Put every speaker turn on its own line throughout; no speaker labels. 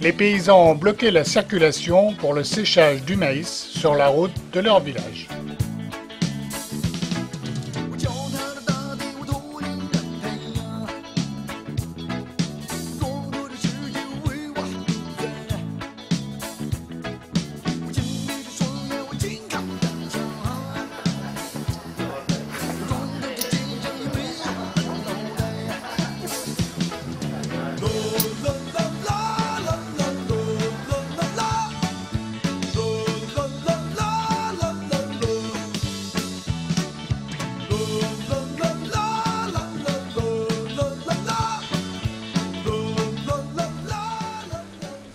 les paysans ont bloqué la circulation pour le séchage du maïs sur la route de leur village.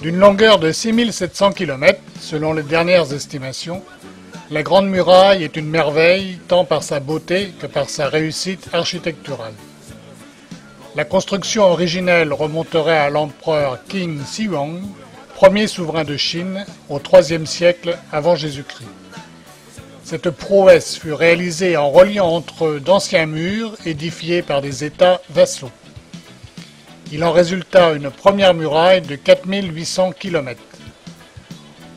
D'une longueur de 6700 km, selon les dernières estimations, la Grande Muraille est une merveille tant par sa beauté que par sa réussite architecturale. La construction originelle remonterait à l'empereur Qin Shi Huang, premier souverain de Chine, au IIIe siècle avant Jésus-Christ. Cette prouesse fut réalisée en reliant entre eux d'anciens murs édifiés par des États vassaux. Il en résulta une première muraille de 4800 km.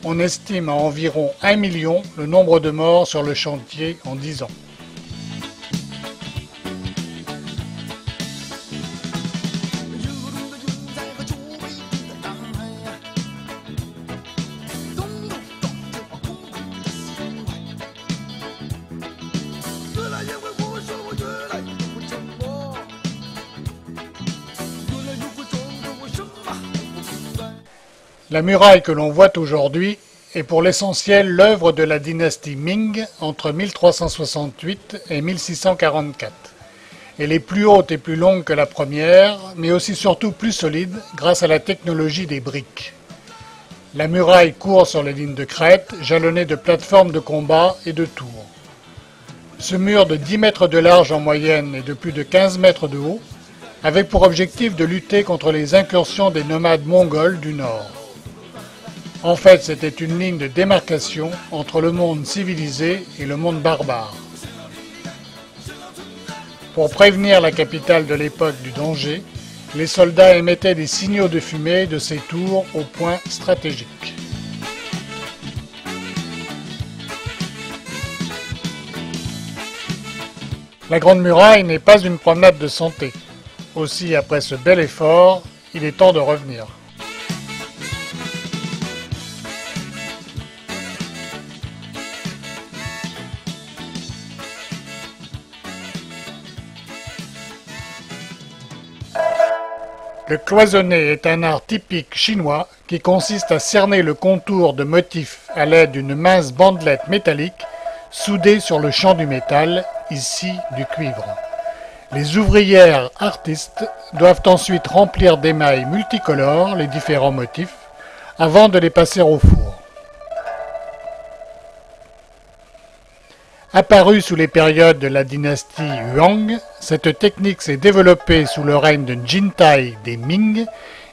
On estime à environ 1 million le nombre de morts sur le chantier en 10 ans. La muraille que l'on voit aujourd'hui est pour l'essentiel l'œuvre de la dynastie Ming entre 1368 et 1644. Elle est plus haute et plus longue que la première, mais aussi surtout plus solide grâce à la technologie des briques. La muraille court sur les lignes de crête, jalonnée de plateformes de combat et de tours. Ce mur de 10 mètres de large en moyenne et de plus de 15 mètres de haut avait pour objectif de lutter contre les incursions des nomades mongols du nord. En fait, c'était une ligne de démarcation entre le monde civilisé et le monde barbare. Pour prévenir la capitale de l'époque du danger, les soldats émettaient des signaux de fumée de ces tours aux points stratégiques. La Grande Muraille n'est pas une promenade de santé. Aussi, après ce bel effort, il est temps de revenir. Le cloisonné est un art typique chinois qui consiste à cerner le contour de motifs à l'aide d'une mince bandelette métallique soudée sur le champ du métal, ici du cuivre. Les ouvrières artistes doivent ensuite remplir d'émail multicolore les différents motifs avant de les passer au four. Apparue sous les périodes de la dynastie Yuan, cette technique s'est développée sous le règne de Jintai des Ming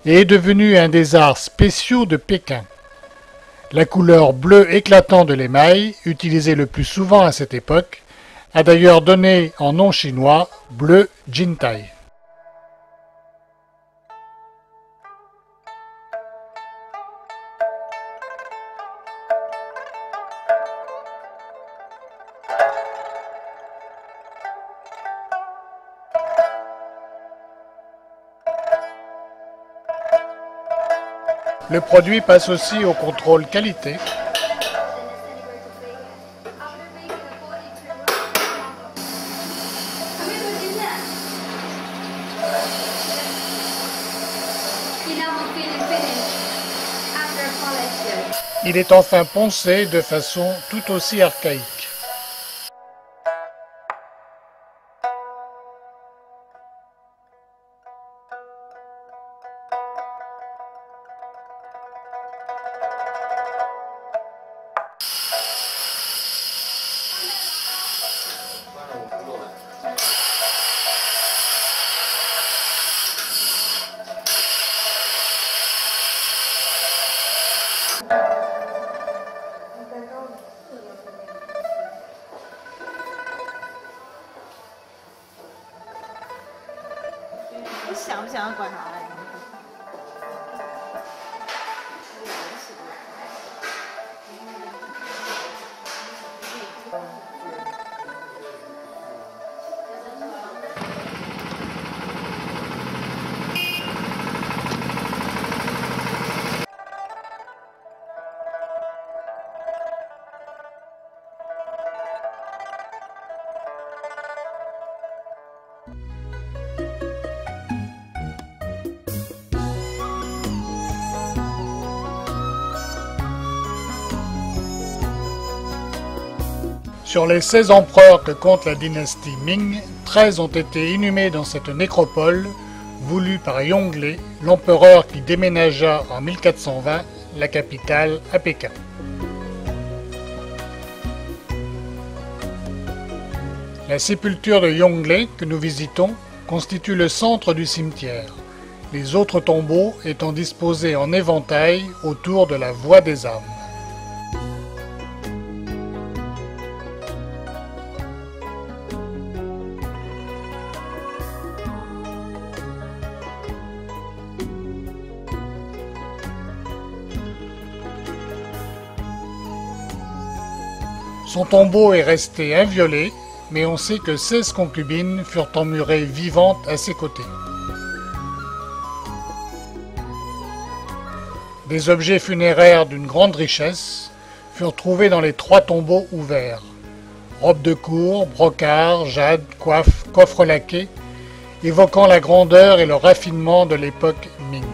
et est devenue un des arts spéciaux de Pékin. La couleur bleu éclatant de l'émail, utilisée le plus souvent à cette époque, a d'ailleurs donné en nom chinois bleu Jintai. Le produit passe aussi au contrôle qualité. Il est enfin poncé de façon tout aussi archaïque. Sur les 16 empereurs que compte la dynastie Ming, 13 ont été inhumés dans cette nécropole, voulue par Yongle, l'empereur qui déménagea en 1420 la capitale à Pékin. La sépulture de Yongle que nous visitons constitue le centre du cimetière, les autres tombeaux étant disposés en éventail autour de la voie des âmes. Son tombeau est resté inviolé, mais on sait que 16 concubines furent emmurées vivantes à ses côtés. Des objets funéraires d'une grande richesse furent trouvés dans les 3 tombeaux ouverts. Robes de cour, brocarts, jade, coiffes, coffres laqués, évoquant la grandeur et le raffinement de l'époque Ming.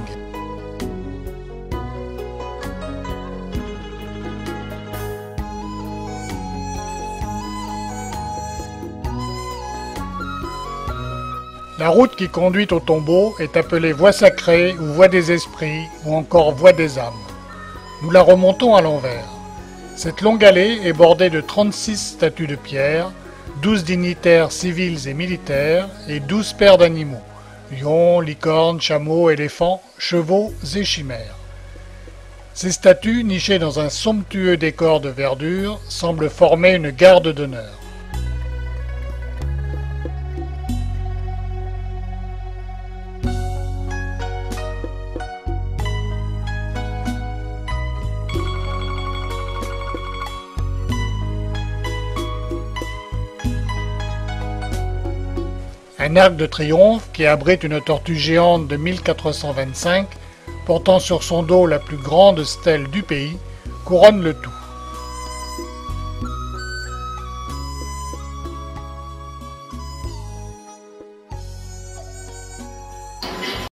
La route qui conduit au tombeau est appelée voie sacrée ou voie des esprits ou encore voie des âmes. Nous la remontons à l'envers. Cette longue allée est bordée de 36 statues de pierre, 12 dignitaires civils et militaires et 12 paires d'animaux, lions, licornes, chameaux, éléphants, chevaux et chimères. Ces statues, nichées dans un somptueux décor de verdure, semblent former une garde d'honneur. Un arc de triomphe qui abrite une tortue géante de 1425, portant sur son dos la plus grande stèle du pays, couronne le tout.